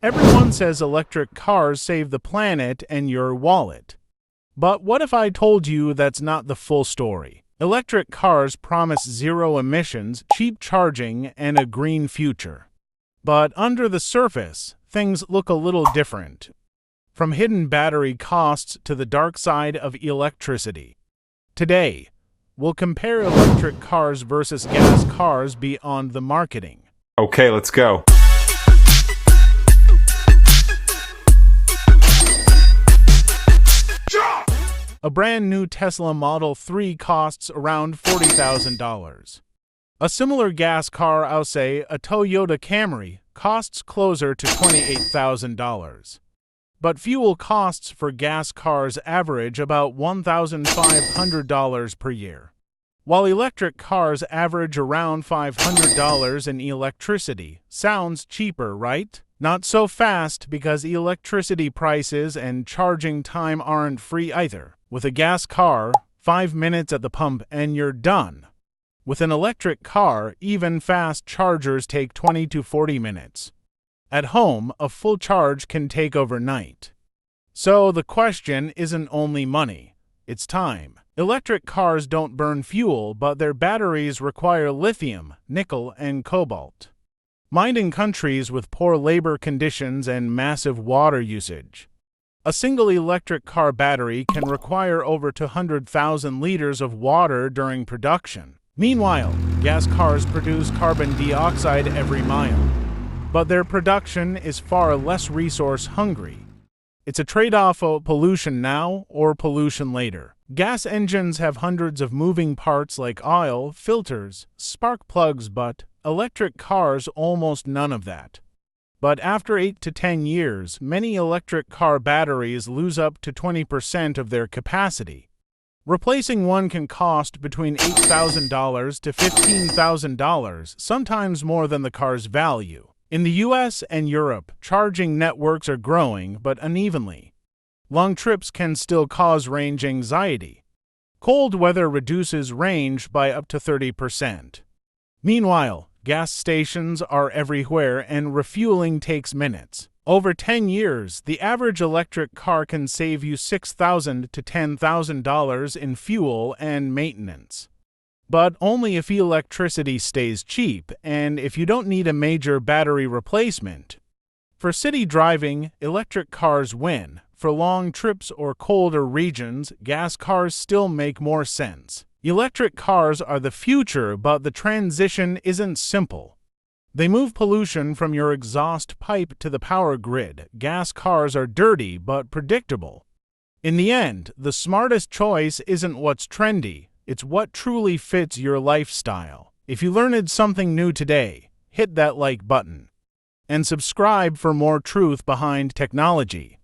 Everyone says electric cars save the planet and your wallet. But what if I told you that's not the full story? Electric cars promise zero emissions, cheap charging, and a green future. But under the surface, things look a little different. From hidden battery costs to the dark side of electricity. Today, we'll compare electric cars versus gas cars beyond the marketing. Okay, let's go. A brand new Tesla Model 3 costs around $40,000. A similar gas car, I'll say, a Toyota Camry, costs closer to $28,000. But fuel costs for gas cars average about $1,500 per year, while electric cars average around $500 in electricity. Sounds cheaper, right? Not so fast, because electricity prices and charging time aren't free either. With a gas car, 5 minutes at the pump and you're done. With an electric car, even fast chargers take 20 to 40 minutes. At home, a full charge can take overnight. So the question isn't only money, it's time. Electric cars don't burn fuel, but their batteries require lithium, nickel, and cobalt. Mined in countries with poor labor conditions and massive water usage. A single electric car battery can require over 200,000 liters of water during production. Meanwhile, gas cars produce carbon dioxide every mile. But their production is far less resource-hungry. It's a trade-off of pollution now or pollution later. Gas engines have hundreds of moving parts like oil, filters, spark plugs, but electric cars almost none of that. But after 8 to 10 years, many electric car batteries lose up to 20% of their capacity. Replacing one can cost between $8,000 to $15,000, sometimes more than the car's value. In the US and Europe, charging networks are growing, but unevenly. Long trips can still cause range anxiety. Cold weather reduces range by up to 30%. Meanwhile, gas stations are everywhere and refueling takes minutes. Over 10 years, the average electric car can save you $6,000 to $10,000 in fuel and maintenance. But only if electricity stays cheap and if you don't need a major battery replacement. For city driving, electric cars win. For long trips or colder regions, gas cars still make more sense. Electric cars are the future, but the transition isn't simple. They move pollution from your exhaust pipe to the power grid. Gas cars are dirty but predictable. In the end, the smartest choice isn't what's trendy, it's what truly fits your lifestyle. If you learned something new today, hit that like button. And subscribe for more truth behind technology.